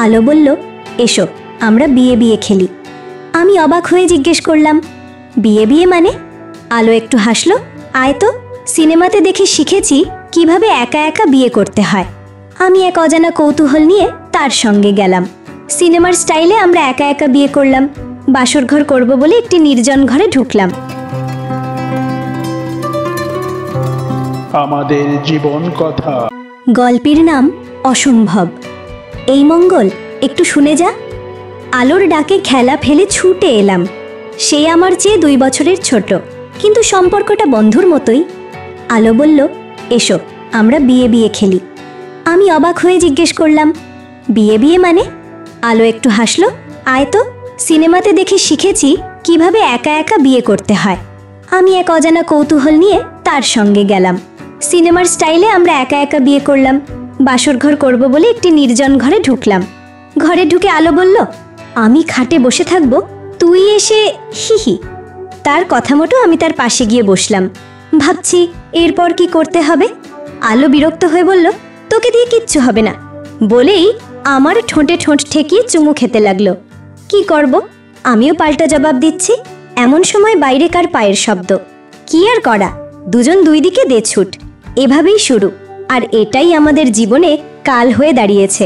আলো বলল, এসো আমরা বিয়ে বিয়ে খেলি। আমি অবাক হয়ে জিজ্ঞেস করলাম, বিয়ে বিয়ে মানে? আলো একটু হাসলো, আয় তো, সিনেমাতে দেখে শিখেছি কিভাবে একা একা বিয়ে করতে হয়। আমি এক অজানা কৌতূহল নিয়ে তার সঙ্গে গেলাম। সিনেমার স্টাইলে আমরা একা একা বিয়ে করলাম। বাসর ঘর করব বলে একটি নির্জন ঘরে ঢুকলাম। আমাদের জীবন কথা। গল্পের নাম অসম্ভব। এই মঙ্গল, একটু শুনে যা। আলোর ডাকে খেলা ফেলে ছুটে এলাম। সে আমার চেয়ে 2 বছরের ছোট, কিন্তু সম্পর্কটা বন্ধুর মতোই। আলো বলল, এসো আমরা বিয়ে বিয়ে খেলি। আমি অবাক হয়ে জিজ্ঞেস করলাম, বিয়ে বিয়ে মানে? আলো একটু হাসলো, আয় তো, সিনেমাতে দেখে শিখেছি কিভাবে একা একা বিয়ে করতে হয়। আমি এক অজানা কৌতূহল নিয়ে তার সঙ্গে গেলাম। সিনেমার স্টাইলে আমরা একা একা বিয়ে করলাম। বাসর ঘর করব বলে একটি নির্জন ঘরে ঢুকলাম। ঘরে ঢুকে আলো বলল, আমি খাটে বসে থাকবো, তুই এসে হিহি। তার কথা মতো আমি তার পাশে গিয়ে বসলাম। ভাবছি এরপর কি করতে হবে। আলো বিরক্ত হয়ে বলল, তোকে দিয়ে কিচ্ছু হবে না, বলেই আমার ঠোঁটে ঠোঁট ঠেকিয়ে চুমু খেতে লাগলো। কি করব? আমিও পাল্টা জবাব দিচ্ছি। এমন সময় বাইরে কার পায়ের শব্দ। কি আর করা, দুজন দুই দিকে দে ছুট। এভাবেই শুরু, আর এটাই আমাদের জীবনে কাল হয়ে দাঁড়িয়েছে।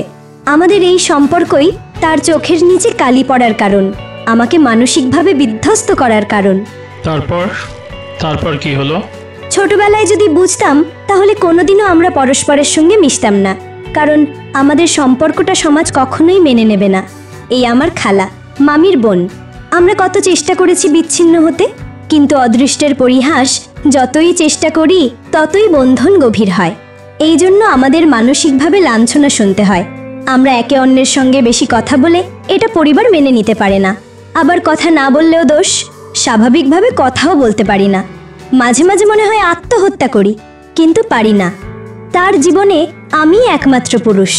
আমাদের এই সম্পর্কই তার চোখের নিচে কালি পড়ার কারণ, আমাকে মানসিকভাবে বিধ্বস্ত করার কারণ। তারপর কি হলো? ছোটবেলায় যদি বুঝতাম তাহলে কোনোদিনও আমরা পরস্পরের সঙ্গে মিশতাম না, কারণ আমাদের সম্পর্কটা সমাজ কখনোই মেনে নেবে না। এই আমার খালা, মামির বোন। আমরা কত চেষ্টা করেছি বিচ্ছিন্ন হতে, কিন্তু অদৃষ্টের পরিহাস, যতই চেষ্টা করি ততই বন্ধন গভীর হয়। এই জন্য আমাদের মানসিকভাবে লাঞ্ছনা শুনতে হয়। আমরা একে অন্যের সঙ্গে বেশি কথা বলে এটা পরিবার মেনে নিতে পারে না। আবার কথা না বললেও দোষ, স্বাভাবিকভাবে কথাও বলতে পারি না। মাঝে মাঝে মনে হয় আত্মহত্যা করি, কিন্তু পারি না। তার জীবনে আমি একমাত্র পুরুষ,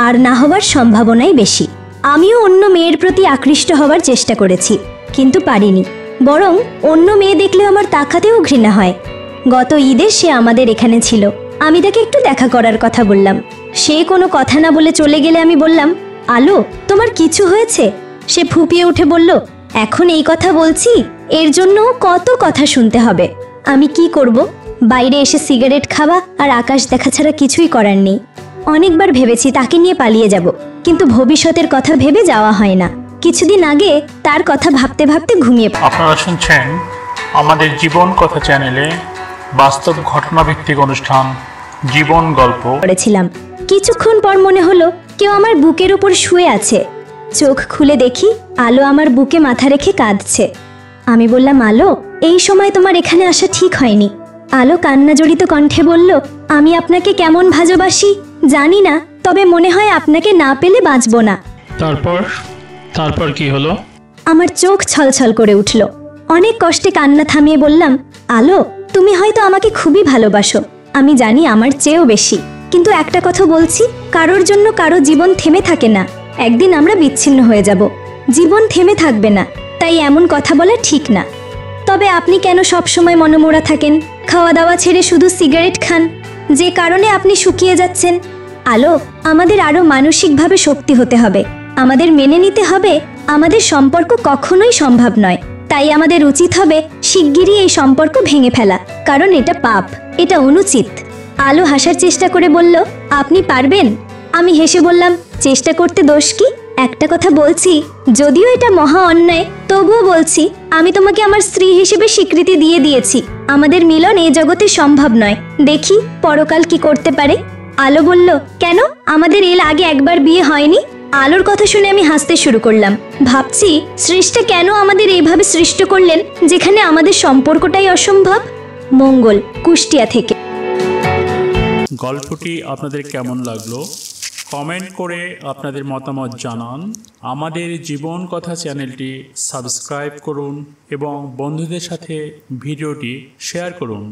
আর না হবার সম্ভাবনাই বেশি। আমিও অন্য মেয়ের প্রতি আকৃষ্ট হবার চেষ্টা করেছি, কিন্তু পারিনি। বরং অন্য মেয়ে দেখলে আমার তাকাতেও ঘৃণা হয়। গত ঈদে সে আমাদের এখানে ছিল। আমি তাকে একটু দেখা করার কথা বললাম। সে কোনো কথা না বলে চলে গেলে আমি বললাম, আলো তোমার কিছু হয়েছে? সে ফুপিয়ে উঠে বলল, এখন এই কথা বলছি, এর জন্য কত কথা শুনতে হবে। আমি কি করব? বাইরে এসে সিগারেট খাওয়া আর আকাশ দেখা ছাড়া কিছুই করার নেই। অনেকবার ভেবেছি তাকে নিয়ে পালিয়ে যাব, কিন্তু ভবিষ্যতের কথা ভেবে যাওয়া হয় না। কিছুদিন আগে তার কথা ভাবতে ভাবতে ঘুমিয়ে আপনারা শুনছেন আমাদের জীবন কথা চ্যানেলে বাস্তব ঘটনাভিত্তিক অনুষ্ঠান জীবন গল্প পড়েছিলাম। কিছুক্ষণ পর মনে হলো কেউ আমার বুকের উপর শুয়ে আছে। চোখ খুলে দেখি আলো আমার বুকে মাথা রেখে কাঁদছে। আমি বললাম, আলো এই সময় তোমার এখানে আসা ঠিক হয়নি। আলো কান্না জড়িত কণ্ঠে বলল, আমি আপনাকে কেমন ভালোবাসি জানি না, তবে মনে হয় আপনাকে না পেলে বাঁচব না। তারপর কি হলো? আমার চোখ ছলছল করে উঠল। অনেক কষ্টে কান্না থামিয়ে বললাম, আলো তুমি হয়তো আমাকে খুবই ভালোবাসো, আমি জানি আমার চেয়েও বেশি, কিন্তু একটা কথা বলছি, কারোর জন্য কারো জীবন থেমে থাকে না। একদিন আমরা বিচ্ছিন্ন হয়ে যাব, জীবন থেমে থাকবে না, তাই এমন কথা বলা ঠিক না। তবে আপনি কেন সবসময় মনোমরা থাকেন? খাওয়া দাওয়া ছেড়ে শুধু সিগারেট খান, যে কারণে আপনি শুকিয়ে যাচ্ছেন। আলো, আমাদের আরো মানসিকভাবে শক্তি হতে হবে। আমাদের মেনে নিতে হবে আমাদের সম্পর্ক কখনোই সম্ভব নয়। তাই আমাদের উচিত হবে শিগগিরই এই সম্পর্ক ভেঙে ফেলা, কারণ এটা পাপ, এটা অনুচিত। আলো হাসার চেষ্টা করে বলল, আপনি পারবেন? আমি হেসে বললাম, চেষ্টা করতে দোষ কি? একটা কথা বলছি, যদিও এটা মহা অন্যায়, তবুও বলছি, আমি তোমাকে আমার স্ত্রী হিসেবে স্বীকৃতি দিয়ে দিয়েছি। আমাদের মিলন এ জগতে সম্ভব নয়, দেখি পরকাল কি করতে পারে। আলো বলল, কেন, আমাদের এর আগে একবার বিয়ে হয়নি? আলোর কথা শুনে আমি হাসতে শুরু করলাম। ভাবছি সৃষ্টি কেন আমাদের এইভাবে সৃষ্টি করলেন, যেখানে আমাদের সম্পর্কটাই অসম্ভব। মঙ্গল, কুষ্টিয়া থেকে। গল্পটি আপনাদের কেমন লাগলো কমেন্ট করে আপনাদের মতামত জানান। আমাদের জীবন কথা চ্যানেলটি সাবস্ক্রাইব করুন এবং বন্ধুদের সাথে ভিডিওটি শেয়ার করুন।